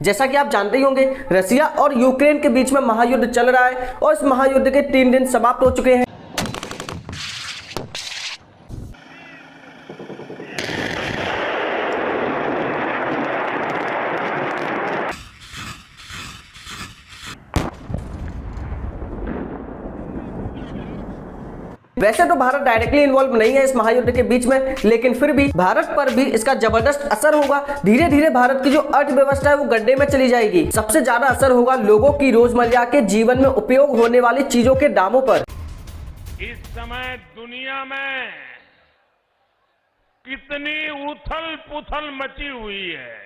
जैसा कि आप जानते ही होंगे, रसिया और यूक्रेन के बीच में महायुद्ध चल रहा है और इस महायुद्ध के 3 दिन समाप्त हो चुके हैं। वैसे तो भारत डायरेक्टली इन्वॉल्व नहीं है इस महायुद्ध के बीच में, लेकिन फिर भी भारत पर भी इसका जबरदस्त असर होगा। धीरे धीरे भारत की जो अर्थव्यवस्था है वो गड्ढे में चली जाएगी। सबसे ज्यादा असर होगा लोगों की रोजमर्रा के जीवन में उपयोग होने वाली चीजों के दामों पर। इस समय दुनिया में कितनी उथल पुथल मची हुई है।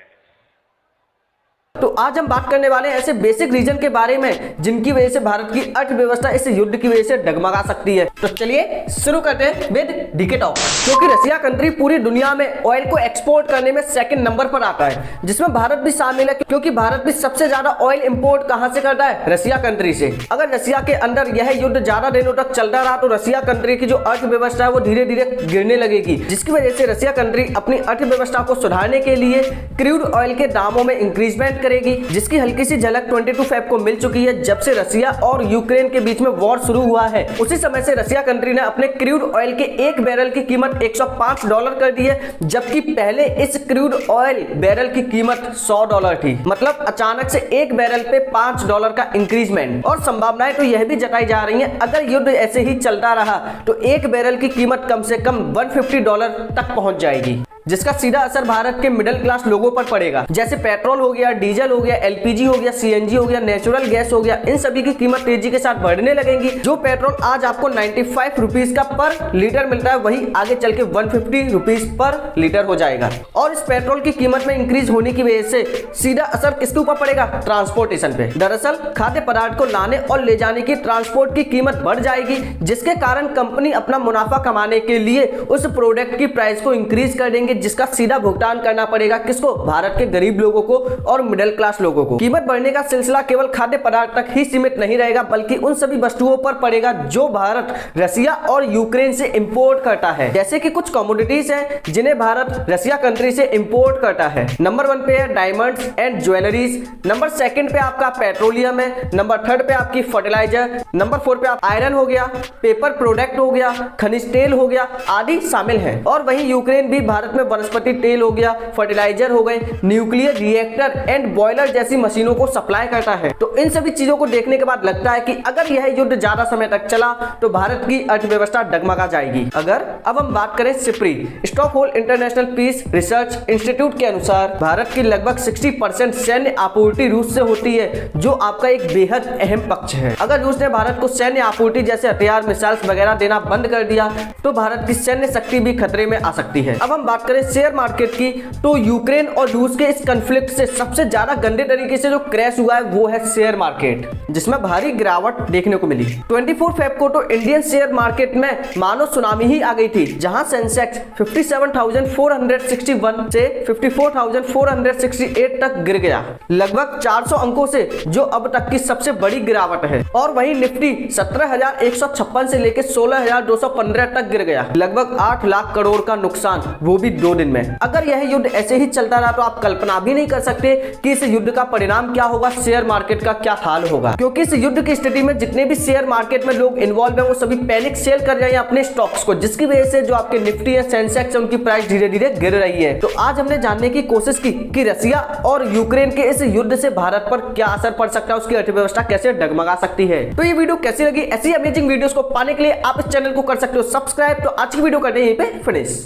तो आज हम बात करने वाले हैं ऐसे बेसिक रीजन के बारे में जिनकी वजह से भारत की अर्थव्यवस्था इस युद्ध की वजह से डगमगा सकती है। तो चलिए शुरू करते हैं विद डीके टॉक। क्योंकि रसिया कंट्री पूरी दुनिया में ऑयल को एक्सपोर्ट करने में सेकंड नंबर पर आता है, जिसमें भारत भी शामिल है। क्योंकि भारत भी सबसे ज्यादा ऑयल इंपोर्ट कहां से करता है? रसिया कंट्री से। अगर रसिया के अंदर यह युद्ध ज्यादा दिनों तक चलता रहा तो रसिया कंट्री की जो अर्थव्यवस्था है वो धीरे धीरे गिरने लगेगी, जिसकी वजह से रसिया कंट्री अपनी अर्थव्यवस्था को सुधारने के लिए क्रूड ऑयल के दामों में इंक्रीजमेंट करेगी, जिसकी हल्की सी झलक 22 फेब को मिल चुकी है जब से रसिया और यूक्रेन के बीच में वॉर शुरू हुआ है। उसी समय से रसिया कंट्री ने अपने क्रूड ऑयल के एक बैरल की कीमत $105 कर दी है, जबकि पहले इस क्रूड ऑयल बैरल की कीमत $100 थी। मतलब अचानक से एक बैरल पे $5 का इंक्रीजमेंट। और संभावनाएं तो यह भी जताई जा रही है, अगर युद्ध ऐसे ही चलता रहा तो एक बैरल की कीमत कम से कम $150 तक पहुंच जाएगी, जिसका सीधा असर भारत के मिडिल क्लास लोगों पर पड़ेगा। जैसे पेट्रोल हो गया, डीजल हो गया, एलपीजी हो गया, सीएनजी हो गया, नेचुरल गैस हो गया, इन सभी की कीमत तेजी के साथ बढ़ने लगेंगी। जो पेट्रोल आज आपको 95 रुपीज का पर लीटर मिलता है, वही आगे चल के 150 रुपीज पर लीटर हो जाएगा। और इस पेट्रोल की कीमत में इंक्रीज होने की वजह से सीधा असर किसके ऊपर पड़ेगा? ट्रांसपोर्टेशन पे। दरअसल खाद्य पदार्थ को लाने और ले जाने की ट्रांसपोर्ट की कीमत बढ़ जाएगी, जिसके कारण कंपनी अपना मुनाफा कमाने के लिए उस प्रोडक्ट की प्राइस को इंक्रीज कर देंगे, जिसका सीधा भुगतान करना पड़ेगा किसको? भारत के गरीब लोगों को और मिडिल क्लास लोगों को। कीमत बढ़ने का सिलसिला केवल खाद्य पदार्थ तक ही सीमित नहीं रहेगा, बल्कि उन सभी वस्तुओं पर पड़ेगा जो भारत रसिया और यूक्रेन से इंपोर्ट करता है। जैसे कि कुछ कमोडिटीज हैं जिन्हें भारत रसिया कंट्री से इंपोर्ट करता है। नंबर 1 पे है डायमंड्स एंड ज्वेलरीज, नंबर 2 पे आपका पेट्रोलियम है, नंबर 3 पे आपकी फर्टिलाइजर, नंबर 4 पे आप आयरन हो गया, पेपर प्रोडक्ट हो गया, खनिज तेल हो गया आदि शामिल है। और वहीं यूक्रेन भी भारत में वनस्पति तेल हो गया, फर्टिलाइजर हो गए, न्यूक्लियर रिएक्टर एंड बॉयलर जैसी मशीनों को सप्लाई करता है। तो इन सभी चीजों को देखने के बाद लगता है कि अगर यह युद्ध ज्यादा समय तक चला तो भारत की अर्थव्यवस्था डगमगा जाएगी। अब हम बात करें SIPRI, Stockholm international peace research institute के अनुसार भारत की लगभग 60% सैन्य आपूर्ति रूस से होती है, जो आपका एक बेहद अहम पक्ष है। अगर रूस ने भारत को सैन्य आपूर्ति जैसे हथियार, मिसाइल्स वगैरह देना बंद कर दिया तो भारत की सैन्य शक्ति भी खतरे में आ सकती है। अब हम बात करें शेयर मार्केट की, तो यूक्रेन और रूस के इस कॉन्फ्लिक्ट से सबसे ज्यादा गंदे तरीके से जो क्रैश हुआ है वो है शेयर मार्केट, जिसमें भारी गिरावट देखने को मिली। 24 फेब को तो इंडियन शेयर मार्केट में मानो सुनामी ही आ गई थी, जहां सेंसेक्स 57,461 से 54,468 तक गिर गया, लगभग 400 अंकों से, जो अब तक की सबसे बड़ी गिरावट है। और वहीं निफ्टी 17,156 से लेकर 16,215 तक गिर गया, लगभग 8 लाख करोड़ का नुकसान, वो भी 2 दिन में। अगर यह युद्ध ऐसे ही चलता रहा तो आप कल्पना भी नहीं कर सकते कि इस युद्ध का परिणाम क्या होगा, शेयर मार्केट का क्या हाल होगा। क्योंकि इस युद्ध की स्थिति में जितने भी शेयर मार्केट में लोग इन्वॉल्व हैं वो सभी पैनिक सेल कर रहे हैं अपने स्टॉक्स को, जिसकी वजह से जो आपके निफ्टी है, सेंसेक्स है, उनकी प्राइस धीरे धीरे गिर रही है। तो आज हमने जानने की कोशिश की कि रसिया और यूक्रेन के इस युद्ध से भारत पर क्या असर पड़ सकता है, उसकी अर्थव्यवस्था कैसे डगमगा सकती है। तो ये वीडियो कैसी लगी? ऐसी अमेजिंग वीडियोस को पाने के लिए आप इस चैनल को कर सकते हो सब्सक्राइब। तो आज की वीडियो करते हैं यहीं पे फिनिश।